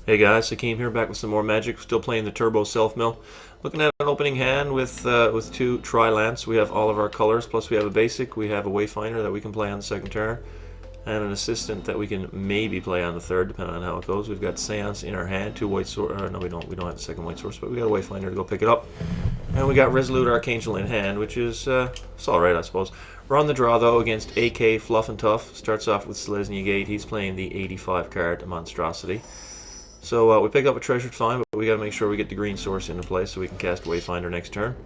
Hey guys, Hakeem here, back with some more Magic. Still playing the Turbo Self Mill. Looking at an opening hand with two Tri-Lands. We have all of our colors, plus we have a basic. We have a Wayfinder that we can play on the second turn, and an assistant that we can maybe play on the third, depending on how it goes. We've got Seance in our hand, two white source. No, we don't. We don't have the second white source, but we got a Wayfinder to go pick it up. And we got Resolute Archangel in hand, which is it's all right, I suppose. We're on the draw though against AK Fluff and Tough. Starts off with Selesnya Gate. He's playing the 85 card Monstrosity. So we pick up a Treasured Find, but we got to make sure we get the green source into play so we can cast Wayfinder next turn.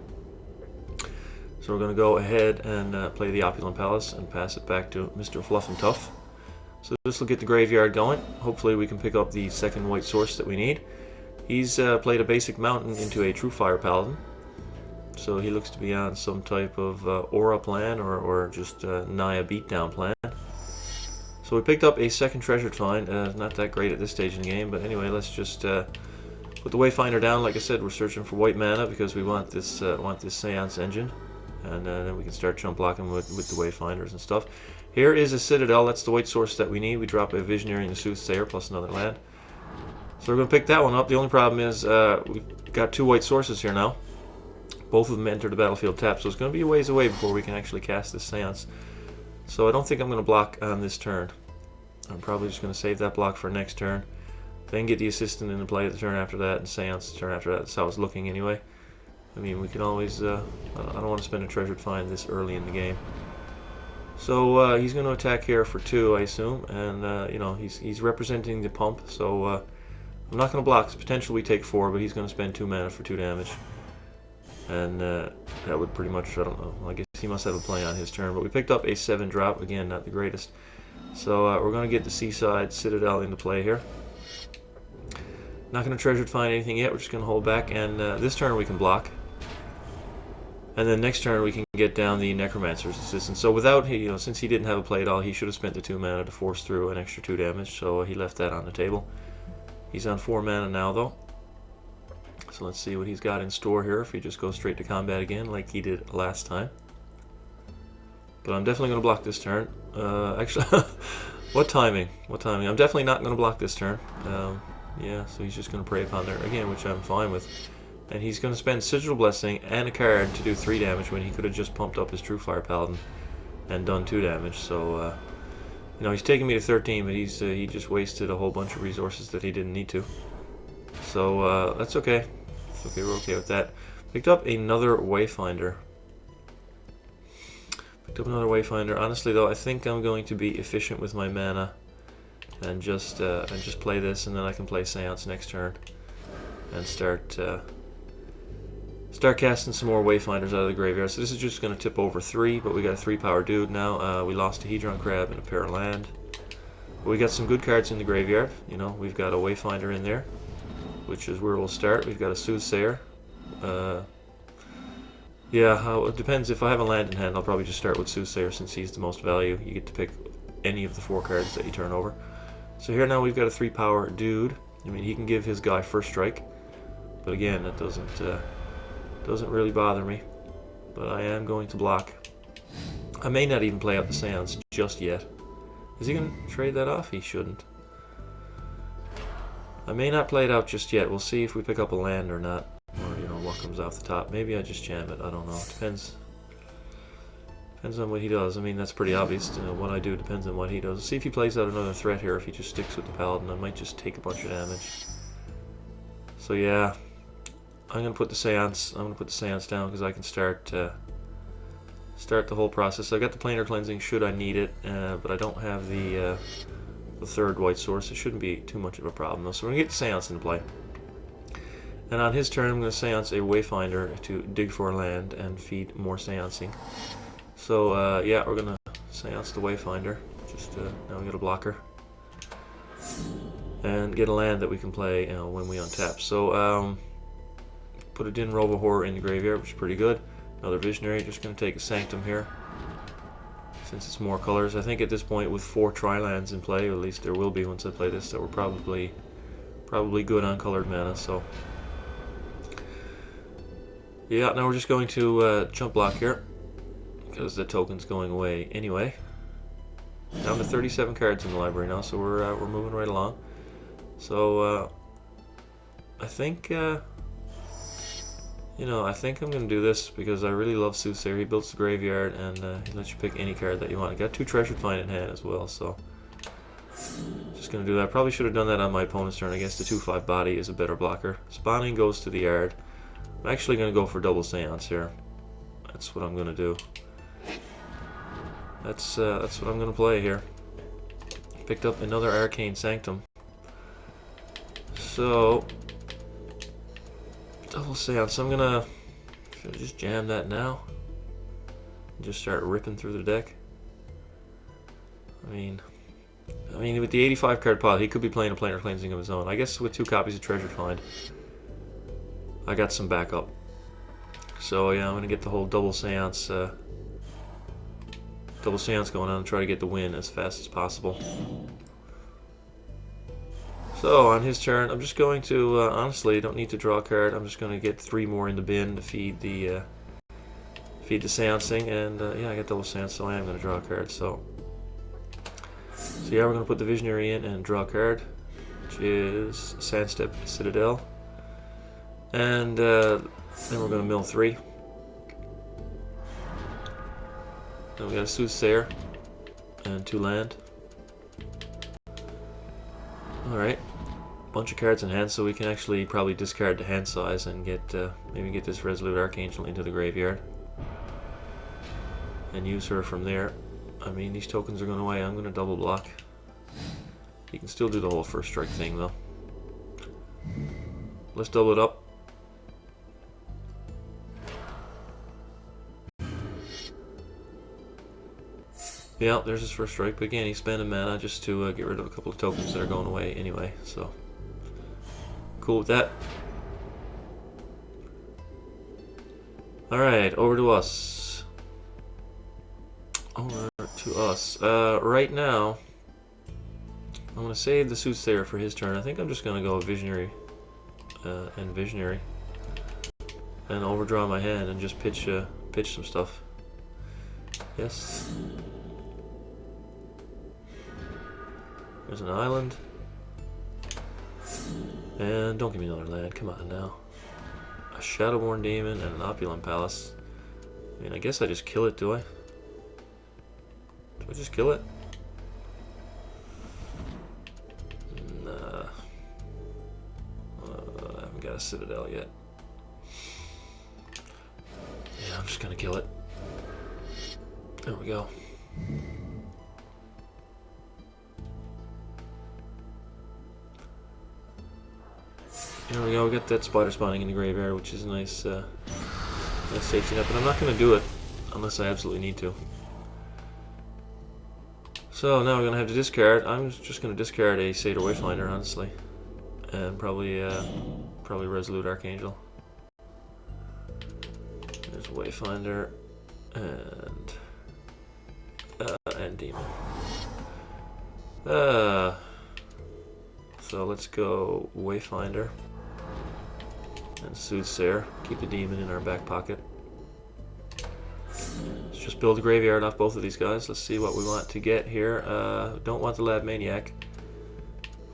So we're going to go ahead and play the Opulent Palace and pass it back to Mr. Fluff and Tough. So this will get the graveyard going. Hopefully we can pick up the second white source that we need. He's played a basic mountain into a True Fire Paladin. So he looks to be on some type of Aura plan or just Naya beatdown plan. So we picked up a second Treasured Find. Not that great at this stage in the game, but anyway, let's just put the Wayfinder down. Like I said, we're searching for white mana because we want this Seance engine, and then we can start jump blocking with the Wayfinders and stuff. Here is a Citadel. That's the white source that we need. We drop a Visionary and a Soothsayer plus another land. So we're going to pick that one up. The only problem is we've got two white sources here now. Both of them enter the battlefield tapped, so it's going to be a ways away before we can actually cast this Seance. So I don't think I'm going to block on this turn. I'm probably just going to save that block for next turn, then get the assistant into play the turn after that, and Seance the turn after that. That's how it's looking anyway. I mean, we can always, I don't want to spend a Treasured Find this early in the game. So he's going to attack here for 2, I assume, and you know, he's representing the pump, so I'm not going to block. It's potential we take 4, but he's going to spend 2 mana for 2 damage. And that would pretty much, I don't know, I guess he must have a play on his turn, but we picked up a 7 drop, again, not the greatest. So we're going to get the Seaside Citadel into play here. Not going to Treasured Find anything yet, we're just going to hold back, and this turn we can block. And then next turn we can get down the Necromancer's Assistant. So without, since he didn't have a play at all, he should have spent the 2 mana to force through an extra 2 damage, so he left that on the table. He's on 4 mana now though. So let's see what he's got in store here, if he just goes straight to combat again like he did last time. But I'm definitely going to block this turn. Actually, what timing? What timing? I'm definitely not going to block this turn. Yeah, so he's just going to prey upon there again, which I'm fine with. And he's going to spend Sigil Blessing and a card to do 3 damage when he could have just pumped up his True Fire Paladin and done 2 damage. So, he's taking me to 13, but he just wasted a whole bunch of resources that he didn't need to. So that's okay. It's okay, we're okay with that. Picked up another Wayfinder. Picked up another Wayfinder. Honestly, though, I think I'm going to be efficient with my mana and just play this, and then I can play Seance next turn and start casting some more Wayfinders out of the graveyard. So this is just going to tip over 3, but we got a 3-power dude now. We lost a Hedron Crab and a pair of land. But we got some good cards in the graveyard. We've got a Wayfinder in there, which is where we'll start. We've got a Soothsayer. Yeah, it depends. If I have a land in hand, I'll probably just start with Soothsayer since he's the most value. You get to pick any of the 4 cards that you turn over. So here now we've got a 3-power dude. I mean, he can give his guy first strike, but again, that doesn't really bother me. But I am going to block. I may not even play out the Seance just yet. Is he going to trade that off? He shouldn't. I may not play it out just yet. We'll see if we pick up a land or not. Or, what comes off the top. Maybe I just jam it. I don't know. Depends on what he does. I mean, that's pretty obvious. What I do depends on what he does. Let's see if he plays out another threat here. If he just sticks with the Paladin, I might just take a bunch of damage. So yeah, I'm gonna put the Seance. I'm gonna put the Seance down because I can start the whole process. I got the Planar Cleansing should I need it, but I don't have the 3rd white source. It shouldn't be too much of a problem though. So we're gonna get the Seance into play. And on his turn, I'm going to Seance a Wayfinder to dig for land and feed more Seancing. So, yeah, we're going to Seance the Wayfinder. Just now we get a blocker. And get a land that we can play when we untap. So, put a Din Robohor in the graveyard, which is pretty good. Another Visionary. Just going to take a Sanctum here, since it's more colors. I think at this point, with 4 Tri-Lands in play, or at least there will be once I play this, that we're probably good on colored mana. So. Yeah, now we're just going to jump block here, because the token's going away anyway. Down to 37 cards in the library now, so we're moving right along. So I think, you know, I think I'm going to do this because I really love Soothsayer. He builds the graveyard and he lets you pick any card that you want. I got 2 Treasured Find in hand as well, so just going to do that. Probably should have done that on my opponent's turn. I guess the 2/5 body is a better blocker. Spawning goes to the yard. I'm actually going to go for double Seance here. That's what I'm going to do. That's what I'm going to play here. Picked up another Arcane Sanctum. So, double Seance. I'm gonna should I just jam that now. Just start ripping through the deck. I mean, with the 85 card pile, he could be playing a Planar Cleansing of his own. I guess with 2 copies of Treasured Find, I got some backup. So yeah, I'm gonna get the whole double Seance going on and try to get the win as fast as possible. So on his turn, I'm just going to honestly don't need to draw a card. I'm just going to get 3 more in the bin to feed the seancing, and yeah, I got double Seance, so I am going to draw a card. So yeah, we're going to put the Visionary in and draw a card, which is Sandstep Citadel, and then we're going to mill 3. Then we got a Soothsayer and 2 land. All right. Bunch of cards in hand, so we can actually probably discard the hand size and get maybe get this Resolute Archangel into the graveyard and use her from there. I mean, these tokens are going away. I'm going to double block. You can still do the whole first strike thing though. Let's double it up. Yeah, there's his first strike, but again, he's spending mana just to get rid of a couple of tokens that are going away anyway, so cool with that. Alright, over to us. Right now, I'm going to save the Soothsayer for his turn. I think I'm just going to go Visionary and Visionary. And overdraw my hand and just pitch some stuff. Yes. There's an island. And don't give me another land, come on now. A Shadowborn Demon and an Opulent Palace. I mean, I guess I just kill it, do I? Do I just kill it? Nah. I haven't got a Citadel yet. Yeah, I'm just gonna kill it. There we go. There we go, we got that Spider spawning in the graveyard, which is a nice, nice safety net, but I'm not going to do it unless I absolutely need to. So now we're going to have to discard. I'm just going to discard a Satyr Wayfinder, honestly, and probably Resolute Archangel. There's Wayfinder and Demon. So let's go Wayfinder and Soothsayer. Keep the Demon in our back pocket. Let's just build a graveyard off both of these guys. Let's see what we want to get here. Don't want the Lab Maniac.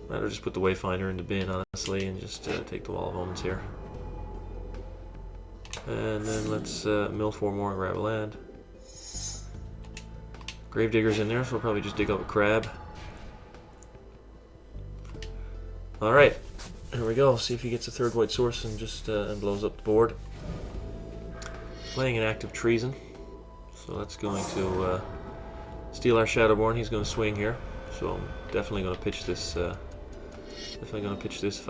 Rather just put the Wayfinder in the bin, honestly, and just take the Wall of Omens here. And then let's mill 4 more and grab a land. Gravedigger's in there, so we'll probably just dig up a crab. Alright, here we go. See if he gets a 3rd white source and just and blows up the board. Playing an Act of Treason. So that's going to steal our Shadowborn. He's going to swing here. So I'm definitely going to pitch this. If I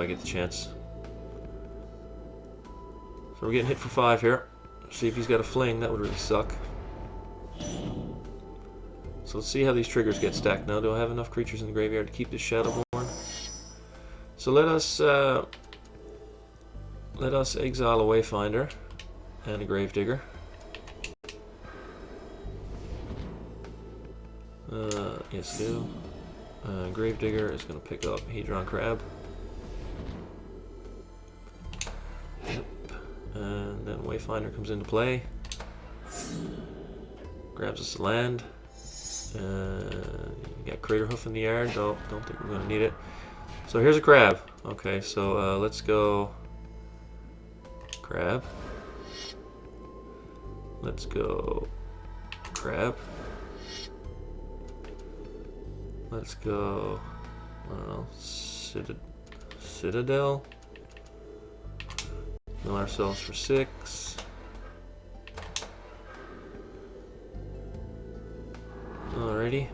get the chance. So we're getting hit for 5 here. See if he's got a fling. That would really suck. So let's see how these triggers get stacked now. Do I have enough creatures in the graveyard to keep this Shadowborn? So let us exile a Wayfinder and a Gravedigger. Yes, do. Gravedigger is going to pick up Hedron Crab. Yep. And then Wayfinder comes into play. Grabs us a land. You got Crater Hoof in the yard. Don't think we're going to need it. So here's a crab. Okay, so let's go crab. Let's go crab. Let's go, I don't know, citadel. Mill ourselves for 6. Alrighty.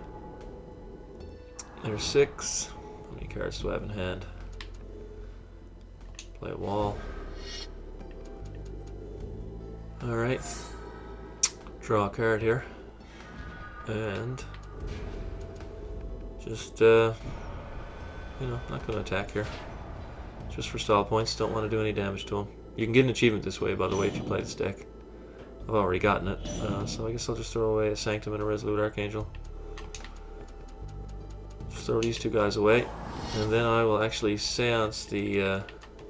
There's 6. How many cards do I have in hand? Play a wall. Alright. Draw a card here. And just, you know, not going to attack here. Just for stall points. Don't want to do any damage to him. You can get an achievement this way, by the way, if you play this deck. I've already gotten it. So I guess I'll just throw away a Sanctum and a Resolute Archangel. Just throw these 2 guys away. And then I will actually seance the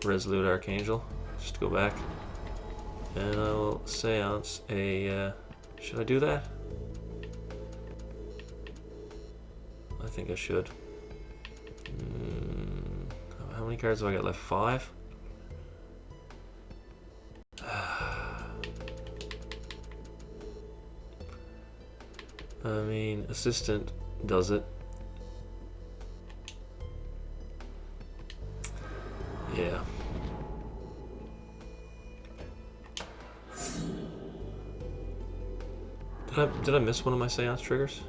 Resolute Archangel. Just go back. And I will seance a... should I do that? I think I should. How many cards do I got left? 5? I mean, Assistant does it. Yeah. Did I miss one of my seance triggers?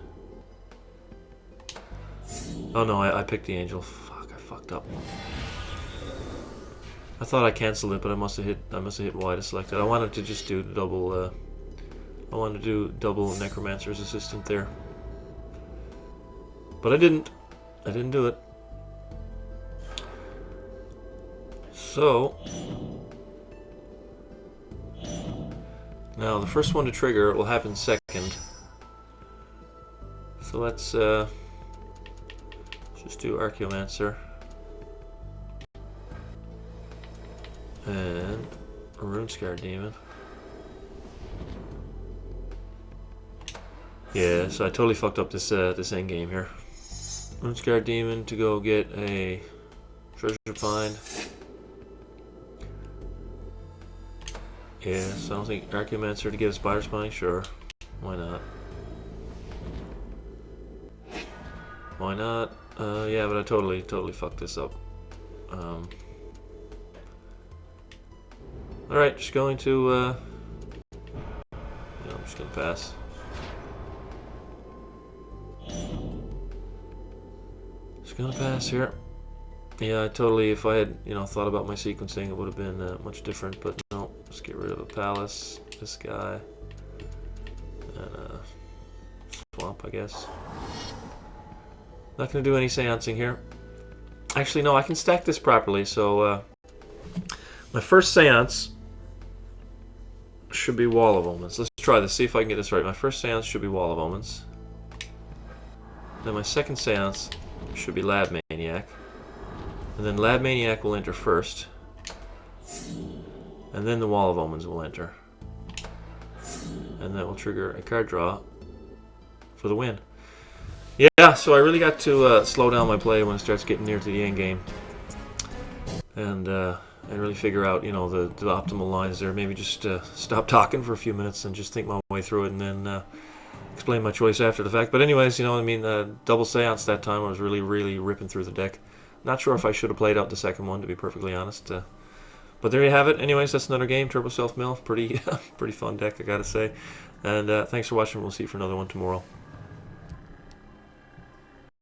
Oh no, I picked the angel. Fuck, I fucked up. I thought I canceled it, but I must have hit Y to select it. I wanted to just do double I wanted to do double Necromancer's Assistant there. But I didn't. I didn't do it. So now the first one to trigger will happen second. So let's just do Archaeomancer and a Runescar Demon. Yeah, so I totally fucked up this this end game here. Runescar Demon to go get a Treasure Find. Yeah, so I don't think Archaeomancer to get a Spider Spine. Sure, why not? Why not? Yeah, but I totally fucked this up. Alright, just going to, yeah, I'm just gonna pass. Just gonna pass here. Yeah, I totally, if I had, you know, thought about my sequencing, it would have been much different, but no. Let's get rid of a Palace, this guy, and a Swamp, I guess. Not gonna do any seancing here. Actually, no, I can stack this properly, so, my first seance should be Wall of Omens. Let's try this, see if I can get this right. My first seance should be Wall of Omens. Then my second seance should be Lab Maniac. And then Lab Maniac will enter first. And then the Wall of Omens will enter. And that will trigger a card draw for the win. Yeah, so I really got to slow down my play when it starts getting near to the end game. And really figure out, you know, the optimal lines there. Maybe just stop talking for a few minutes and just think my way through it, and then explain my choice after the fact. But anyways, you know what I mean, double seance that time. I was really ripping through the deck. Not sure if I should have played out the second one, to be perfectly honest. But there you have it. Anyways, that's another game, Turbo Self Mill. Pretty fun deck, I gotta say. And thanks for watching. We'll see you for another one tomorrow.